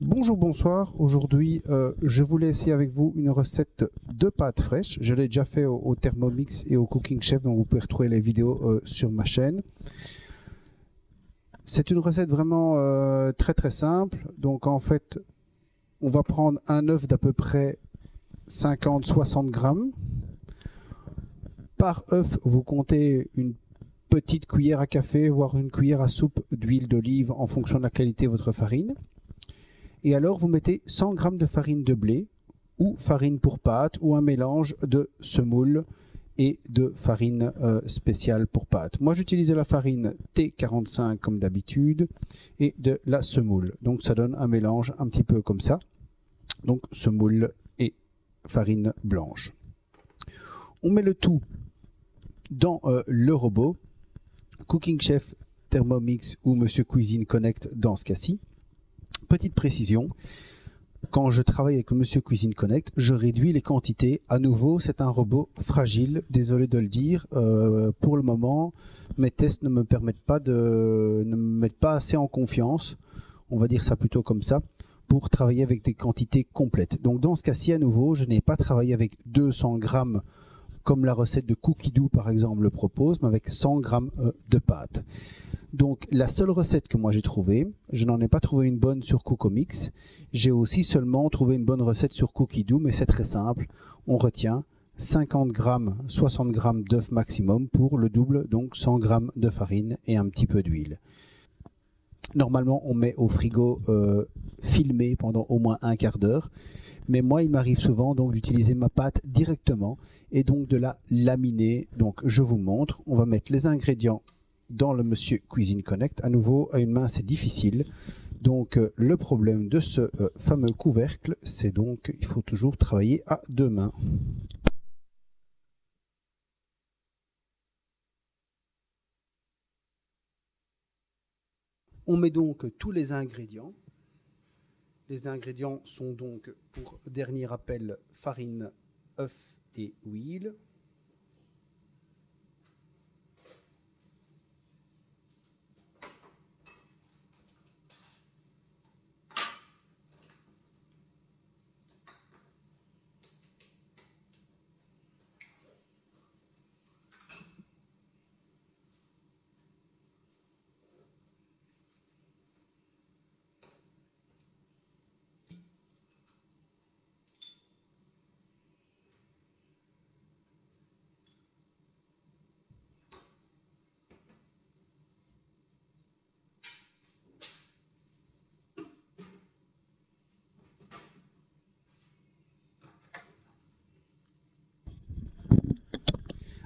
Bonjour, bonsoir. Aujourd'hui, je voulais essayer avec vous une recette de pâtes fraîches. Je l'ai déjà fait au Thermomix et au Cooking Chef, donc vous pouvez retrouver les vidéos sur ma chaîne. C'est une recette vraiment très très simple. Donc en fait, on va prendre un œuf d'à peu près 50-60 grammes. Par œuf, vous comptez une petite cuillère à café, voire une cuillère à soupe d'huile d'olive en fonction de la qualité de votre farine. Et alors, vous mettez 100 g de farine de blé ou farine pour pâtes ou un mélange de semoule et de farine spéciale pour pâtes. Moi, j'utilise la farine T45 comme d'habitude et de la semoule. Donc, ça donne un mélange un petit peu comme ça. Donc, semoule et farine blanche. On met le tout dans le robot Cooking Chef, Thermomix ou Monsieur Cuisine Connect dans ce cas-ci. Petite précision, quand je travaille avec le Monsieur Cuisine Connect, je réduis les quantités. À nouveau, c'est un robot fragile, désolé de le dire. Pour le moment, mes tests ne me mettent pas assez en confiance, on va dire ça plutôt comme ça, pour travailler avec des quantités complètes. Donc dans ce cas-ci, à nouveau, je n'ai pas travaillé avec 200 grammes comme la recette de Cookie Dough par exemple le propose, mais avec 100 grammes de pâte. Donc la seule recette que moi j'ai trouvée, je n'en ai pas trouvé une bonne sur Cookomix. J'ai aussi seulement trouvé une bonne recette sur Cookie Dough, mais c'est très simple. On retient 50 grammes, 60 grammes d'œufs maximum pour le double, donc 100 grammes de farine et un petit peu d'huile. Normalement, on met au frigo filmé pendant au moins un quart d'heure. Mais moi, il m'arrive souvent donc d'utiliser ma pâte directement et donc de la laminer. Donc je vous montre, on va mettre les ingrédients dans le Monsieur Cuisine Connect. À nouveau, à une main, c'est difficile. Donc le problème de ce fameux couvercle, c'est donc il faut toujours travailler à deux mains. On met donc tous les ingrédients. Les ingrédients sont donc, pour dernier rappel, farine, œuf et huile.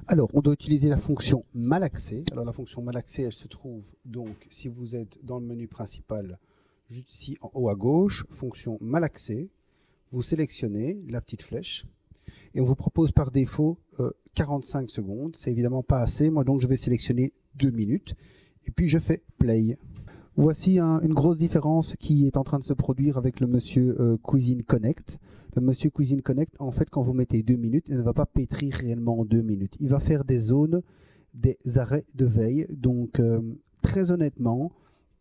Alors, on doit utiliser la fonction malaxer. Alors, la fonction malaxer, elle se trouve donc, si vous êtes dans le menu principal, juste ici en haut à gauche, fonction malaxer. Vous sélectionnez la petite flèche et on vous propose par défaut 45 secondes. C'est évidemment pas assez. Moi, donc, je vais sélectionner 2 minutes et puis je fais play. Voici une grosse différence qui est en train de se produire avec le Monsieur Cuisine Connect. Le Monsieur Cuisine Connect, en fait, quand vous mettez 2 minutes, il ne va pas pétrir réellement en 2 minutes. Il va faire des zones, des arrêts de veille. Donc, très honnêtement,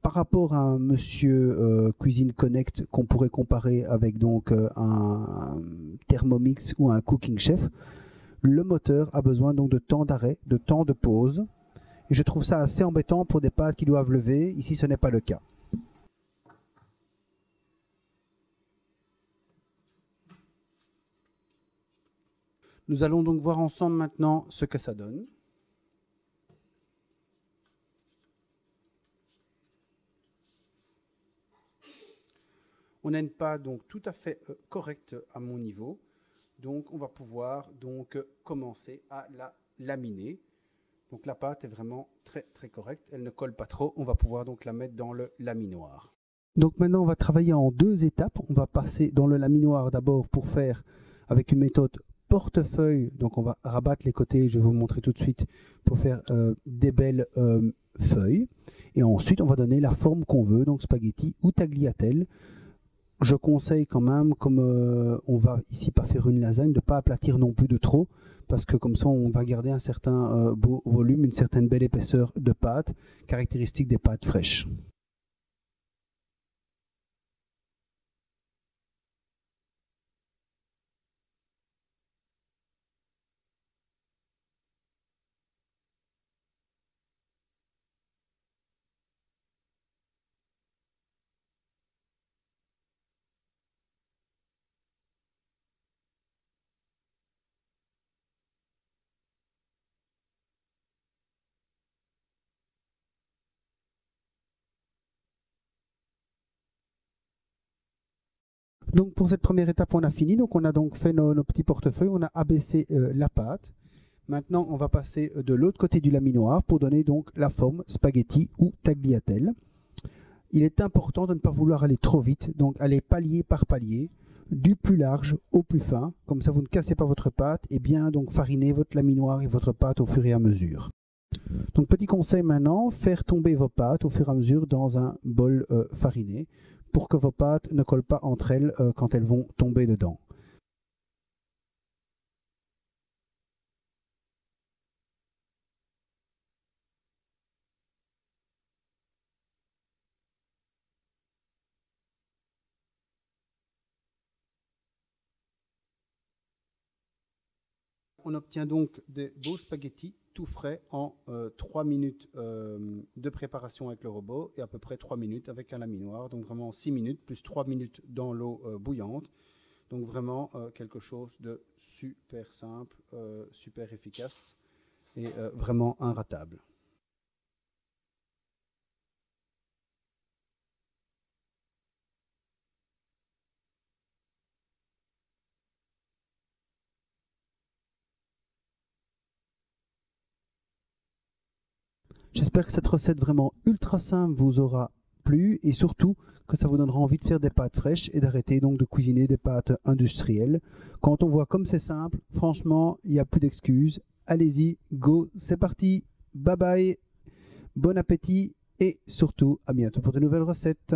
par rapport à un Monsieur Cuisine Connect qu'on pourrait comparer avec donc un Thermomix ou un Cooking Chef, le moteur a besoin donc de temps d'arrêt, de temps de pause. Et je trouve ça assez embêtant pour des pâtes qui doivent lever. Ici, ce n'est pas le cas. Nous allons donc voir ensemble maintenant ce que ça donne. On a une pâte donc tout à fait correcte à mon niveau. Donc on va pouvoir donc commencer à la laminer. Donc la pâte est vraiment très très correcte, elle ne colle pas trop. On va pouvoir donc la mettre dans le laminoir. Donc maintenant on va travailler en deux étapes. On va passer dans le laminoir d'abord pour faire avec une méthode portefeuille. Donc on va rabattre les côtés, je vais vous montrer tout de suite, pour faire des belles feuilles. Et ensuite on va donner la forme qu'on veut, donc spaghetti ou tagliatelle. Je conseille quand même, comme on va ici pas faire une lasagne, de ne pas aplatir non plus de trop, parce que comme ça on va garder un certain beau volume, une certaine belle épaisseur de pâte, caractéristique des pâtes fraîches. Donc pour cette première étape, on a fini. Donc on a donc fait nos petits portefeuilles, on a abaissé la pâte. Maintenant, on va passer de l'autre côté du laminoir pour donner donc la forme spaghetti ou tagliatelle. Il est important de ne pas vouloir aller trop vite, donc aller palier par palier, du plus large au plus fin. Comme ça, vous ne cassez pas votre pâte et bien donc fariner votre laminoir et votre pâte au fur et à mesure. Donc petit conseil maintenant, faire tomber vos pâtes au fur et à mesure dans un bol fariné pour que vos pâtes ne collent pas entre elles quand elles vont tomber dedans. On obtient donc des beaux spaghettis tout frais en 3 minutes de préparation avec le robot et à peu près 3 minutes avec un laminoir. Donc vraiment 6 minutes plus 3 minutes dans l'eau bouillante. Donc vraiment quelque chose de super simple, super efficace et vraiment inratable. J'espère que cette recette vraiment ultra simple vous aura plu et surtout que ça vous donnera envie de faire des pâtes fraîches et d'arrêter donc de cuisiner des pâtes industrielles. Quand on voit comme c'est simple, franchement, il n'y a plus d'excuses. Allez-y, go, c'est parti, bye bye, bon appétit et surtout à bientôt pour de nouvelles recettes.